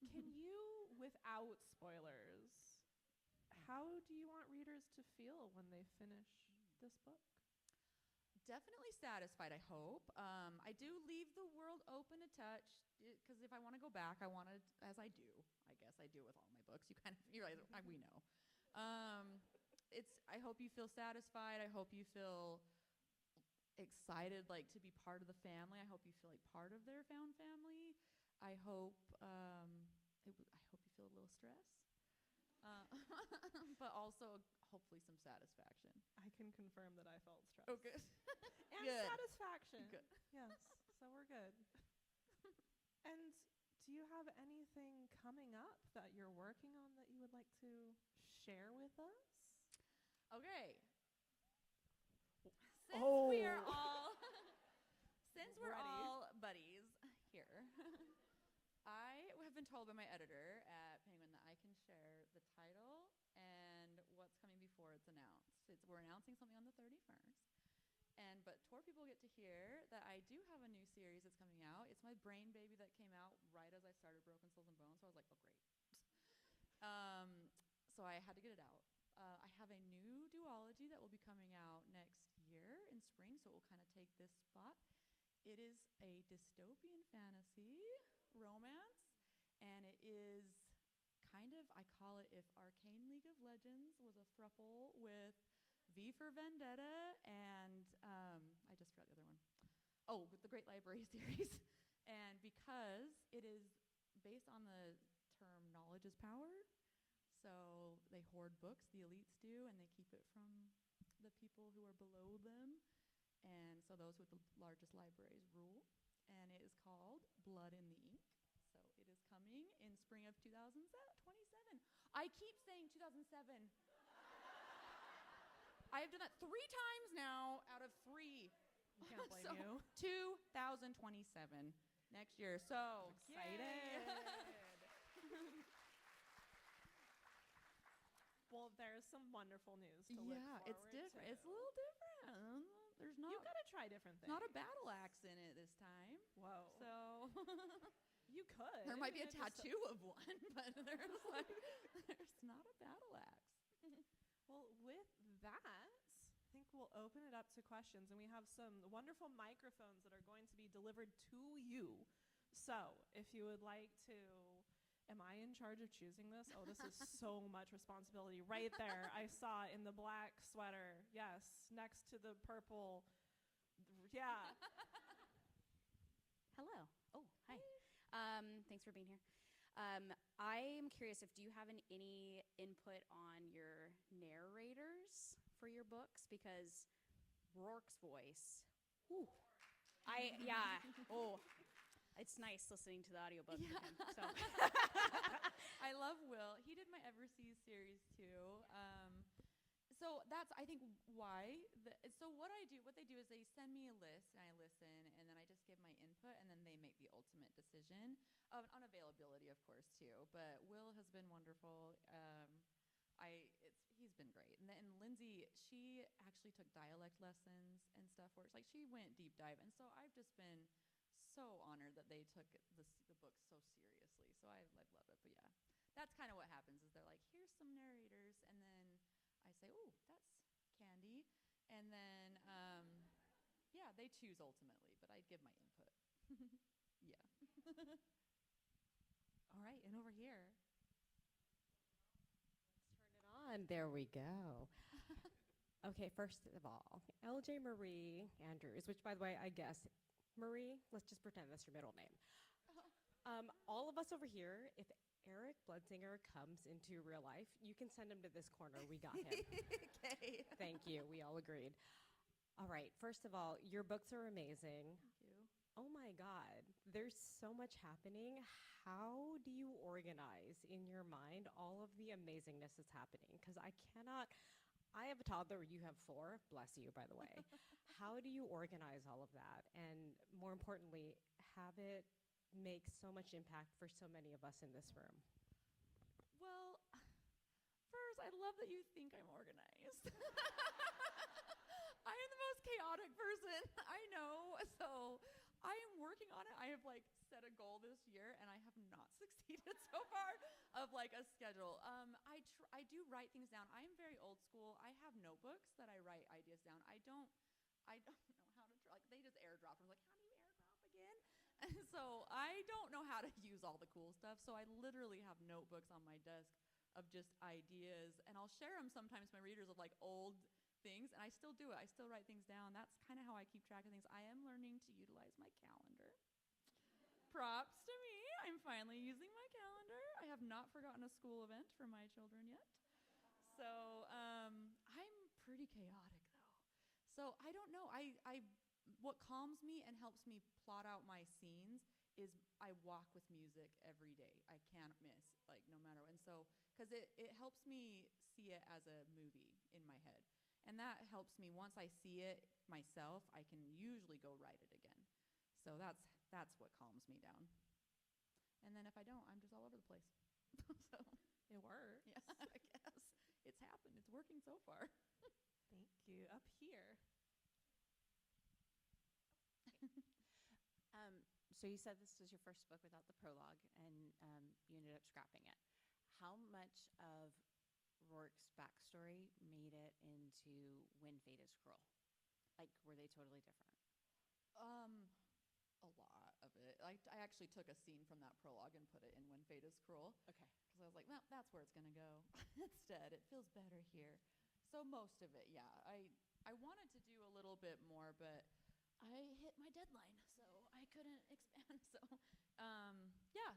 Can you, without spoilers, how do you want readers to feel when they finish this book? Definitely satisfied, I hope. I do leave the world open a touch, because if I want to go back, I want to, as I do, I guess I do with all my books. We know. I hope you feel satisfied. I hope you feel excited, like, to be part of the family. I hope you feel like part of their found family. I hope you feel a little stress, but also hopefully some satisfaction. I can confirm that I felt stressed. Oh, good. And Good. satisfaction. Good. Yes, so we're good. And do you have anything coming up that you're working on that you would like to share with us? Okay. Since we're Ready. all buddies here, I have been told by my editor at Penguin that I can share the title and what's coming before it's announced. We're announcing something on the 31st. But Tor people get to hear that I do have a new series that's coming out. It's my brain baby that came out right as I started Broken Souls and Bones, so I was like, oh, great. So I had to get it out. I have a new duology that will be coming out next year in spring, so it will kind of take this spot. It is a dystopian fantasy romance, and it is kind of, I call it if Arcane League of Legends was a throuple with V for Vendetta and I just forgot the other one. Oh, with the Great Library series. And because it is based on the term knowledge is power, so they hoard books, the elites do, and they keep it from the people who are below them. And so those with the largest libraries rule. And it is called Blood in the Ink. So it is coming in spring of 2027. I keep saying 2007. I have done that 3 times now out of 3. I can't blame you. 2027 next year. So Excited. Well, there's some wonderful news to look forward it's different. to. It's a little different. There's not. You gotta try different things. Not a battle axe in it this time. Whoa. So you could. there might be a It just- tattoo of one, but there's not a battle axe. Well, with that, I think we'll open it up to questions, and we have some wonderful microphones that are going to be delivered to you. So if you would like to, am I in charge of choosing this? Oh, this is so much responsibility. Right there, I saw in the black sweater, yes, next to the purple Yeah. Hello. Oh, hi. Thanks for being here. I'm curious if do you have any input on your narrators for your books? Because Rourke's voice, whew, it's nice listening to the audiobook Yeah. with him. So I love Will. He did my Everseas series too. So that's I think why. So what they do is they send me a list and I listen and then I just give my input and then they make the ultimate decision on availability, of course, too. But Will has been wonderful. He's been great. And then Lindsay, she actually took dialect lessons and stuff for us. Like she went deep dive, and so I've just been so honored that they took the book so seriously. So I've loved it. But yeah, that's kind of what happens. Is they're like, here's some narrators, and then I say, oh, that's Candy, and then yeah, they choose ultimately, but I give my input. Yeah. All right, and over here. Turn it on. There we go. Okay, first of all, LJ Marie Andrews, which, by the way, I guess, Marie, let's just pretend that's your middle name. All of us over here, if Eric Bloodsinger comes into real life, you can send him to this corner. We got him. Okay. Thank you. We all agreed. All right, first of all, your books are amazing. Thank you. Oh my God, there's so much happening. How do you organize in your mind all of the amazingness that's happening? Because I have a toddler, you have 4, bless you, by the way. How do you organize all of that? And more importantly, have it make so much impact for so many of us in this room? Well, first, I love that you think I'm organized. I am the most chaotic person I know, so I am working on it. I have set a goal this year, and I have not succeeded so far of a schedule. I do write things down. I am very old school. I have notebooks that I write ideas down. I don't know how to they just airdrop. I'm like, how do you airdrop again? And so I don't know how to use all the cool stuff. So I literally have notebooks on my desk of just ideas, and I'll share them sometimes to my readers of old things, and I still do it. I still write things down. That's kind of how I keep track of things. I am learning to utilize my calendar. Props to me. I'm finally using my calendar. I have not forgotten a school event for my children yet. So I'm pretty chaotic though. So I don't know. What calms me and helps me plot out my scenes is I walk with music every day. I can't miss, no matter what. And so, because it helps me see it as a movie in my head. And that helps me. Once I see it myself, I can usually go write it again. So that's what calms me down. And then if I don't, I'm just all over the place. So It works. yeah, I guess it's happened. It's working so far. Thank you. Up here. So you said this was your first book without the prologue, and you ended up scrapping it. How much of Rourke's backstory made it into When Fate is Cruel? Were they totally different? A lot of it. I actually took a scene from that prologue and put it in When Fate is Cruel. Okay. Because I was like, well, that's where it's going to go. Instead, it feels better here. So most of it, yeah. I wanted to do a little bit more, but I hit my deadline, so I couldn't expand. So, yeah,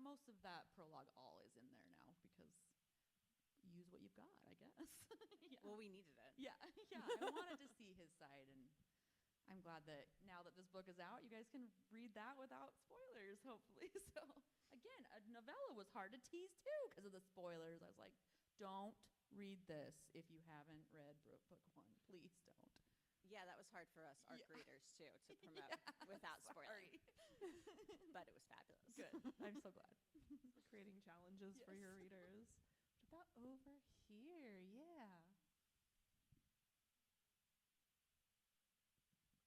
most of that prologue all is in there now because use what you've got, I guess. Yeah. Well, we needed it. Yeah, yeah. I wanted to see his side, and I'm glad that now that this book is out, you guys can read that without spoilers, hopefully. So, again, a novella was hard to tease, too, because of the spoilers. I was like, don't read this if you haven't read book 1. Please don't. Yeah, that was hard for us ARC readers, too, to promote Yeah, without sorry. spoiling. But it was fabulous. Good. I'm so glad. Creating challenges for your readers. What about over here? Yeah.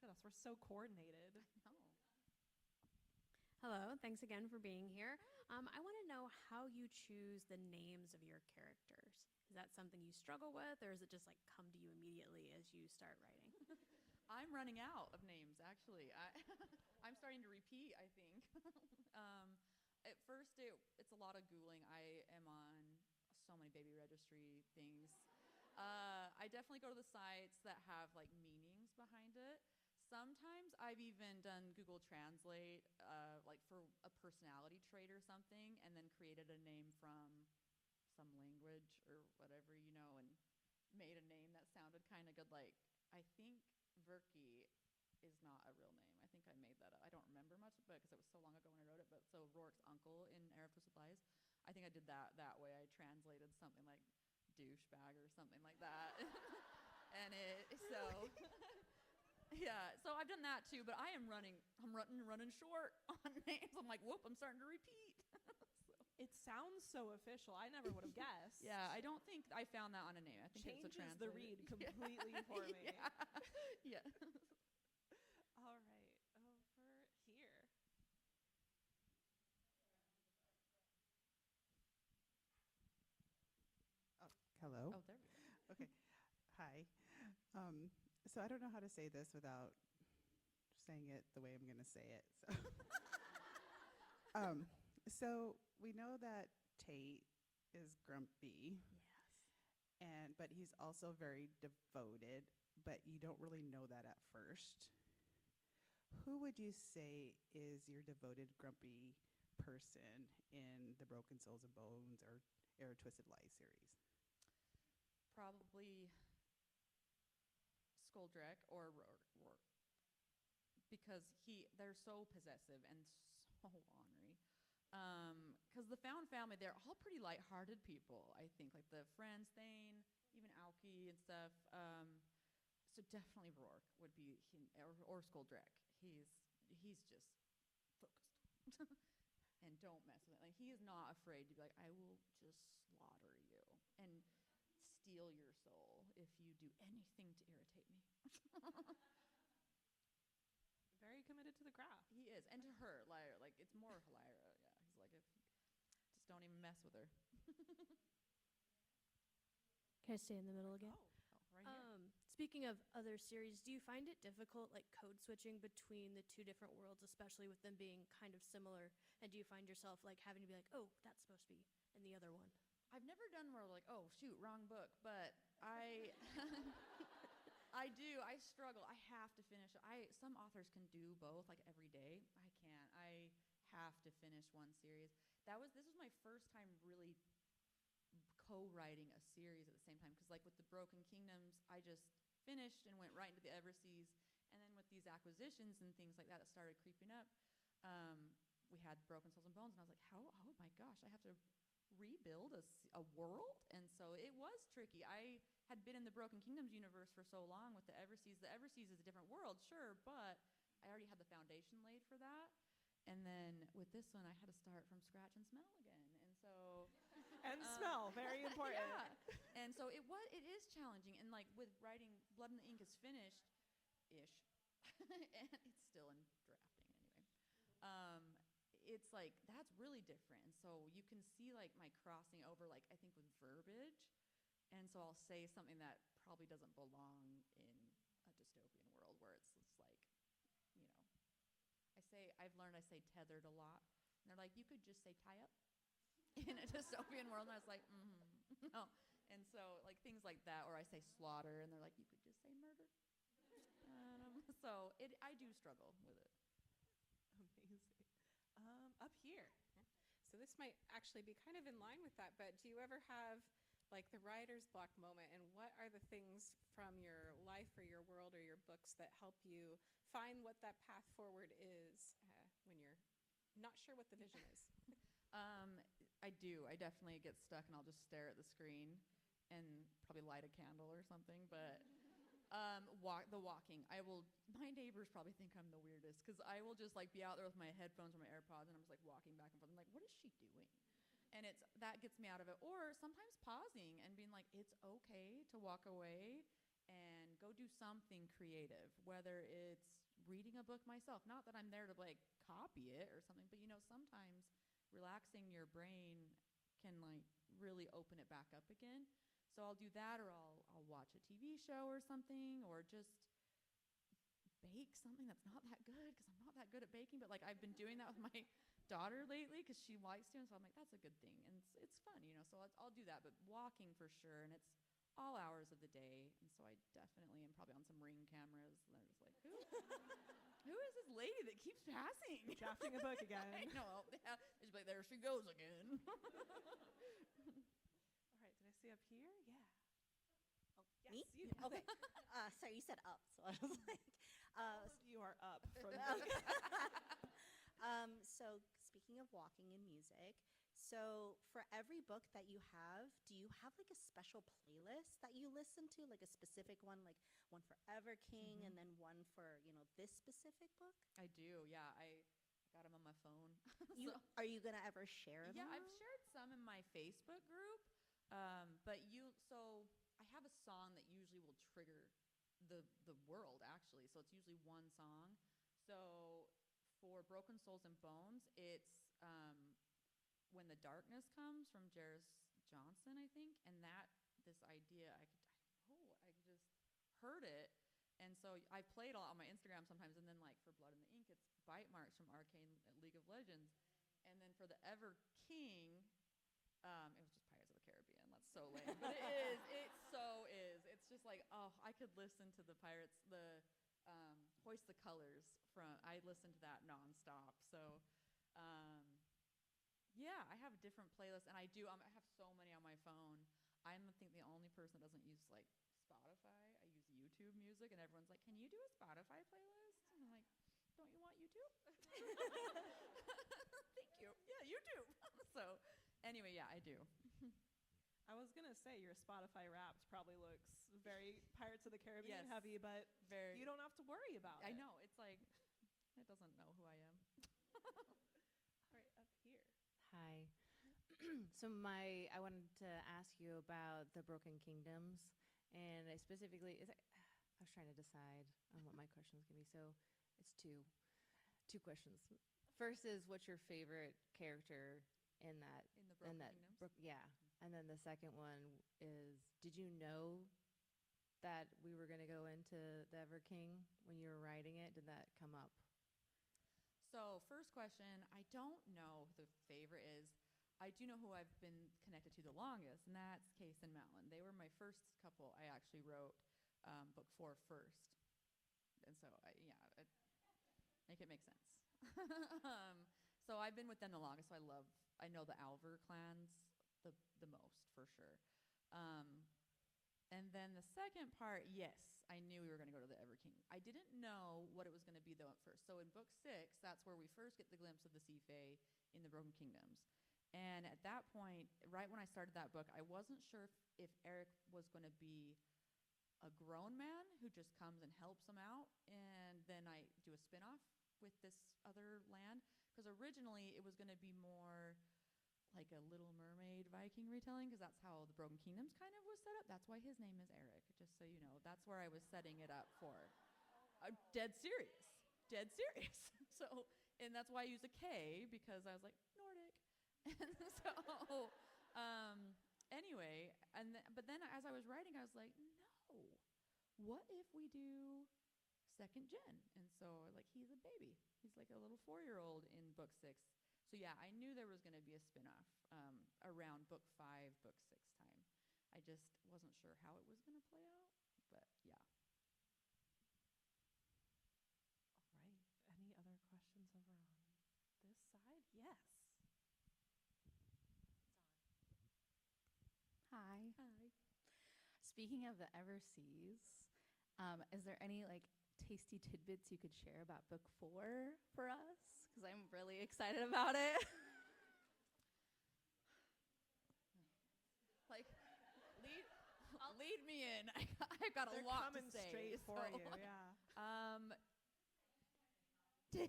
Look at us. We're so coordinated. No. Hello, thanks again for being here. I want to know how you choose the names of your characters. Is that something you struggle with, or is it just come to you immediately as you start writing? I'm running out of names, actually. I'm starting to repeat, I think. At first, it's a lot of Googling. I am on so many baby registry things. I definitely go to the sites that have meanings behind understand it. Sometimes I've even done Google Translate, like for a personality trait or something, and then created a name from some language or whatever, and made a name that sounded kind of good. Like, I think Verky is not a real name. I think I made that up. I don't remember much, but because it was so long ago when I wrote it. But so Rourke's uncle in Heir of Twisted Lies, I think I did that way. I translated something like douchebag or something like that, and yeah. So I've done that too. But I'm running short on names. I'm like, whoop! I'm starting to repeat. It sounds so official. I never would have guessed. Yeah, I don't think I found that on a name. I think it's a Changes translator. the read completely for me. Yeah. All right, over here. Oh, hello. Oh, there we go. Okay. Hi. So I don't know how to say this without saying it the way I'm going to say it. So we know that Tate is grumpy. Yes. But he's also very devoted, but you don't really know that at first. Who would you say is your devoted, grumpy person in the Broken Souls and Bones or Heir of Twisted Lies series? Probably Skoldrek or Rourke. Because they're so possessive and so ornery. Because the Found family, they're all pretty lighthearted people, I think. Like the friends, Thane, even Aoki and stuff. So definitely Rourke would be, or Skoldrek. He's just focused. And don't mess with it. Like, he is not afraid to be like, I will just slaughter you and steal your soul if you do anything to irritate me. Very committed to the craft. He is, and to her, like it's more Lyra. Yeah, he's like, if just don't even mess with her. Can I stay in the middle again? Oh, right here. Speaking of other series, do you find it difficult, like code switching between the two different worlds, especially with them being kind of similar? And do you find yourself like having to be like, oh, that's supposed to be in the other one? I've never done where like, oh shoot, wrong book, but I I do. I struggle. I have to finish. Some authors can do both like every day. I can't. I have to finish one series. This was my first time really co-writing a series at the same time, because like with the Broken Kingdoms, I just finished and went right into the Everseas, and then with these acquisitions and things like that started creeping up, we had Broken Souls and Bones, and I was like, oh my gosh, I have to rebuild a world. And so it was tricky. I had been in the Broken Kingdoms universe for so long with the Everseas. The Everseas is a different world, sure, but I already had the foundation laid for that. And then with this one, I had to start from scratch and smell again. And so and smell, very important. Yeah. And so it is challenging. And like with writing, Blood in the Ink is finished ish. And it's still in drafting anyway. It's like, that's really different. And so you can see like my crossing over, like I think with verbiage. And so I'll say something that probably doesn't belong in a dystopian world where it's just like, I've learned I say tethered a lot. And they're like, you could just say tie up in a dystopian world. And I was like, no. And so like things like that, or I say slaughter, and they're like, you could just say murder. So I do struggle with it. Amazing. Up here. So this might actually be kind of in line with that, but do you ever have like the writer's block moment, and what are the things from your life or your world or your books that help you find what that path forward is when you're not sure what the vision is? I do. I definitely get stuck, and I'll just stare at the screen and probably light a candle or something. But the walking, my neighbors probably think I'm the weirdest, because I will just like be out there with my headphones or my AirPods, and I'm just like walking back and forth. I'm like, what is she doing? And that gets me out of it. Or sometimes pausing and being like, it's okay to walk away and go do something creative, whether it's reading a book myself. Not that I'm there to like copy it or something, but sometimes relaxing your brain can like really open it back up again. So I'll do that, or I'll watch a TV show or something, or just bake something that's not that good, because I'm not that good at baking. But like I've been doing that with my daughter lately because she likes to, and so I'm like, that's a good thing, and it's fun, so I'll do that. But walking for sure, and it's all hours of the day, and so I definitely am probably on some Ring cameras, and they're just like Who is this lady that keeps passing? Drafting a book again. I know. She's like, there she goes again. All right, did I see up here? Yeah. Oh, me? Yes, you. Okay. Sorry, you said up, so I was like, All of you are up from so speaking of walking and music, so for every book that you have, do you have like a special playlist that you listen to, like a specific one, like one for Ever King and then one for, this specific book? I do, yeah. I got them on my phone. Are you going to ever share them? Yeah, I've shared some in my Facebook group. So I have a song that usually will trigger the world, actually. So it's usually one song. So for Broken Souls and Bones, it's When the Darkness Comes from Jairus Johnson, I think. And this idea, I just heard it. And so I play it a lot on my Instagram sometimes. And then like for Blood in the Ink, it's Bite Marks from Arcane League of Legends. And then for the Ever King, it was just Pirates of the Caribbean. That's so lame. But it is. It so is. It's just like, I could listen to the Pirates, Hoist the Colors I listen to that nonstop. So, yeah, I have a different playlist. And I have so many on my phone. I'm, I think, the only person that doesn't use, like, Spotify. I use YouTube Music. And everyone's like, can you do a Spotify playlist? And I'm like, don't you want YouTube? Thank you. Yeah, YouTube. So, anyway, yeah, I do. I was going to say your Spotify Wrapped probably looks very Pirates of the Caribbean heavy, but you don't have to worry about it. I know. It's like, it doesn't know who I am. All right, up here. Hi. So I wanted to ask you about the Broken Kingdoms, and I specifically, I was trying to decide on what my question was going to be. So it's two questions. First is, what's your favorite character in that? In the Broken Kingdoms? Yeah. And then the second one is, did you know that we were going to go into the Ever King when you were writing it? Did that come up? So first question, I don't know who the favorite is. I do know who I've been connected to the longest, and that's Case and MacLean. They were my first couple I actually wrote book 4 first. And so, make it make sense. So I've been with them the longest, so I know the Alver clans the most, for sure. And then the second part, yes, I knew we were going to go to the Ever King. I didn't know what it was going to be, though, at first. So in book 6, that's where we first get the glimpse of the Sea Fae in the Broken Kingdoms. And at that point, right when I started that book, I wasn't sure if Eric was going to be a grown man who just comes and helps him out, and then I do a spinoff with this other land. Because originally it was going to be more like a Little Mermaid Viking retelling, because that's how the Broken Kingdoms kind of was set up. That's why his name is Eric, just so you know. That's where I was setting it up for. Dead serious. So, and that's why I use a K, because I was like, Nordic. And so, anyway, but then as I was writing, I was like, no, what if we do second gen? And so, like, he's a baby. He's like a little 4-year-old in book 6. So yeah, I knew there was going to be a spinoff around book 5, book 6 time. I just wasn't sure how it was going to play out, but yeah. All right. Any other questions over on this side? Yes. Hi. Speaking of the Everseas, is there any tasty tidbits you could share about book 4 for us? Because I'm really excited about it. Lead me in. I've got a lot to say. They're coming straight for you, yeah.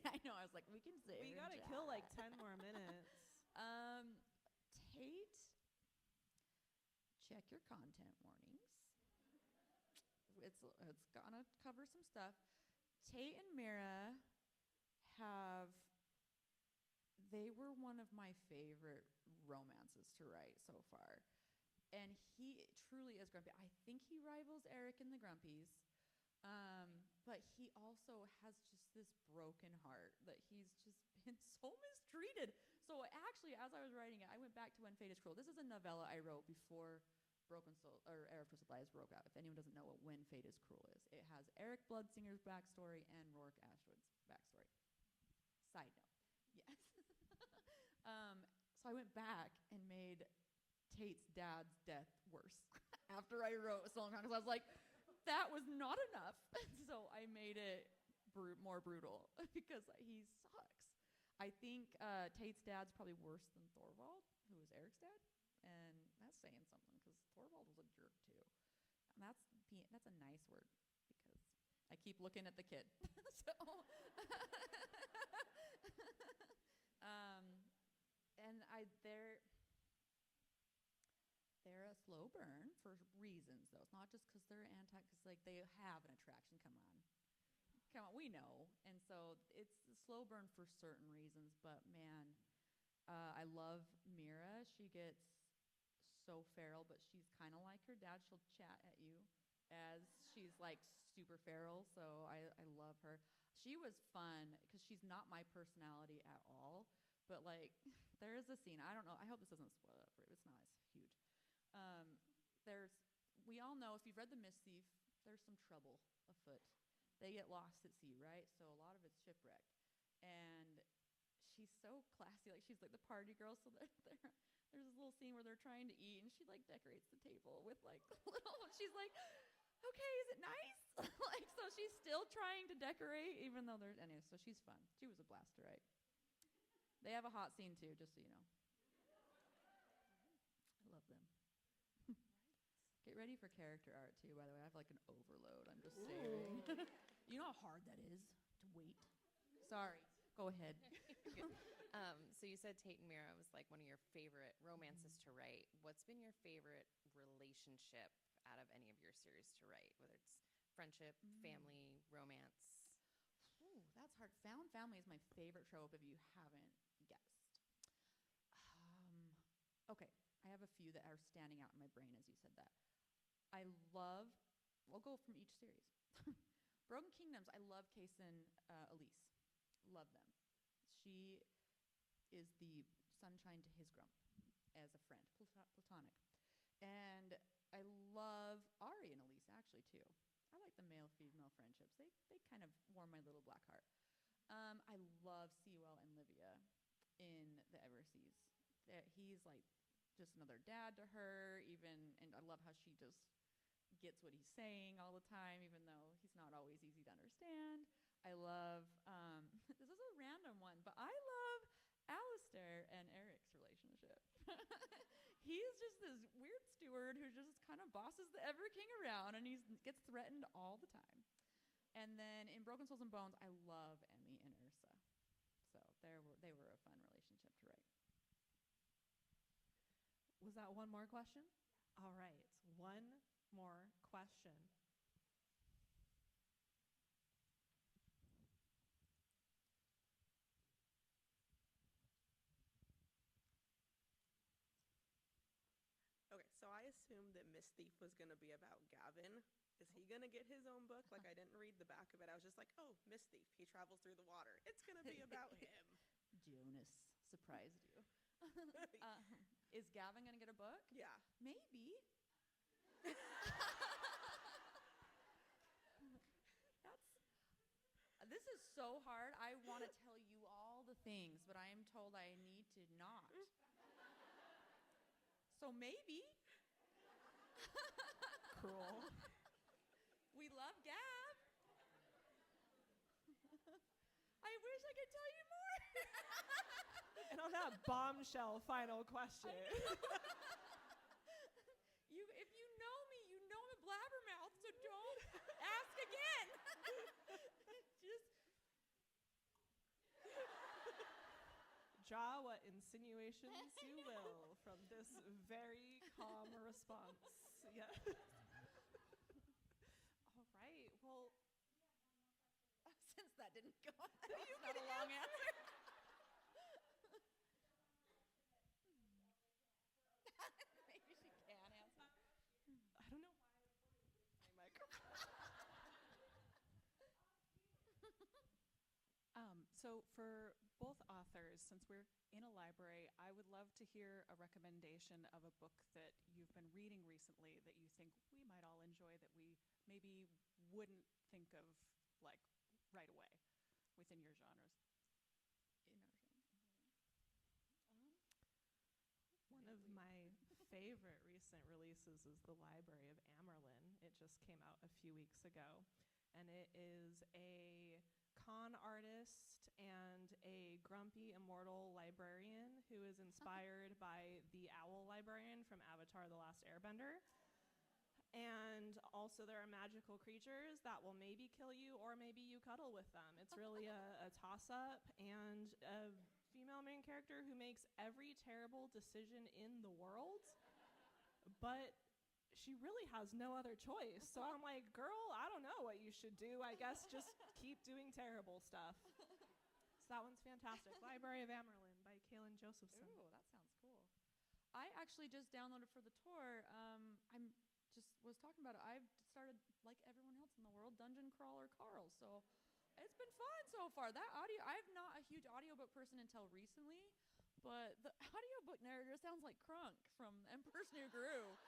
I know. I was like, we can say we gotta kill 10 more minutes. Tate, check your content warnings. It's gonna cover some stuff. Tate and Mira they were one of my favorite romances to write so far. And he truly is grumpy. I think he rivals Eric in the Grumpies. But he also has just this broken heart that he's just been so mistreated. So actually, as I was writing it, I went back to When Fate is Cruel. This is a novella I wrote before Heir of Twisted Lies broke out. If anyone doesn't know what When Fate is Cruel is, it has Eric Bloodsinger's backstory and Rourke Ashwood's backstory. Side note, yes. So I went back and made Tate's dad's death worse after I wrote So Long Gone, because I was like, that was not enough. So I made it more brutal because he sucks. I think Tate's dad's probably worse than Thorvald, who was Eric's dad, and that's saying something because Thorvald was a jerk too. And that's a nice word because I keep looking at the kid. So, they're a slow burn for reasons though. It's not just because they're because like they have an attraction. Come on, we know. And so it's a slow burn for certain reasons. But man, I love Mira. She gets so feral, but she's kind of like her dad. She'll chat at you as she's like super feral. So I love her. She was fun because she's not my personality at all. But like, there is a scene. I don't know. I hope this doesn't spoil it for you. It's not. It's huge. We all know if you've read The Mischief, there's some trouble afoot. They get lost at sea, right? So a lot of it's shipwrecked. And she's so classy. Like, she's like the party girl. So there's this little scene where they're trying to eat, and she like decorates the table with like she's like, okay, is it nice? Like, so she's still trying to decorate, even though anyway, so she's fun. She was a blast to write. They have a hot scene too, just so you know. I love them. Get ready for character art too, by the way. I have like an overload. I'm just saying. You know how hard that is to wait? Sorry. Go ahead. So you said Tate and Mira was like one of your favorite romances to write. What's been your favorite relationship out of any of your series to write? Whether it's friendship, family, romance? Ooh, that's hard. Found family is my favorite trope if you haven't guessed. Okay, I have a few that are standing out in my brain as you said that. We'll go from each series. Broken Kingdoms, I love Case and Elise. Love them. She is the sunshine to his grump as a friend, platonic. And I love Ari and Elise actually too. I like the male-female friendships. They kind of warm my little black heart. I love Sewell and Livia in the Everseas. He's like just another dad to her, and I love how she just gets what he's saying all the time, even though he's not always easy to understand. I love, this is a random one, but I love Alistair and Eric's relationship. He's just this weird steward who just kind of bosses the Ever King around, and he gets threatened all the time. And then in Broken Souls and Bones, I love Emmy and Ursa. So they were a fun relationship to write. Was that one more question? All right, one more question. Okay, so I assumed that Miss Thief was going to be about Gavin. Is he going to get his own book? Like, I didn't read the back of it. I was just like, oh, Miss Thief. He travels through the water. It's going to be about him. Jonas surprised you. Is Gavin going to get a book? Yeah. Maybe. This is so hard. I want to tell you all the things, but I am told I need to not. So maybe. Cruel. We love Gav. I wish I could tell you more. And on that bombshell final question. If you know me, you know I'm a blabbermouth, so don't ask again. Draw what insinuations you will from this very calm response. Yes. All right. Well, since that didn't go, that's not a long answer. Maybe she can answer. I don't know why I put my microphone. So So for both authors, since we're in a library, I would love to hear a recommendation of a book that you've been reading recently that you think we might all enjoy that we maybe wouldn't think of like right away within your genres. One of my favorite recent releases is The Library of Amerlin. It just came out a few weeks ago. And it is a con artist and a grumpy, immortal librarian who is inspired by the owl librarian from Avatar: The Last Airbender. And also there are magical creatures that will maybe kill you or maybe you cuddle with them. It's really a toss-up, and a female main character who makes every terrible decision in the world, but she really has no other choice. So I'm like, girl, I don't know what you should do. I guess just keep doing terrible stuff. So that one's fantastic. Library of Amerlin by Kaylin Josephson. Ooh, that sounds cool. I actually just downloaded for the tour. I'm just was talking about it. I've started, like everyone else in the world, Dungeon Crawler Carl. So it's been fun so far. That audio, I'm not a huge audiobook person until recently, but the audiobook narrator sounds like Krunk from Emperor's New Groove.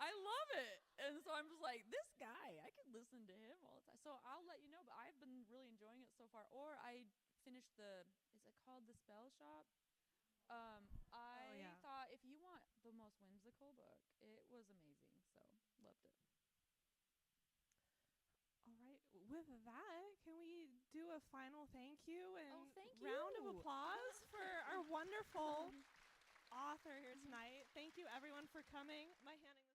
I love it. And so I'm just like, this guy, I could listen to him all the time. So I'll let you know, but I've been really enjoying it so far. Or I finished is it called The Spell Shop? I thought if you want the most whimsical book, it was amazing. So loved it. All right. With that, can we do a final thank you and thank round of you. applause for our wonderful author here tonight? Thank you, everyone, for coming. Am I handing this?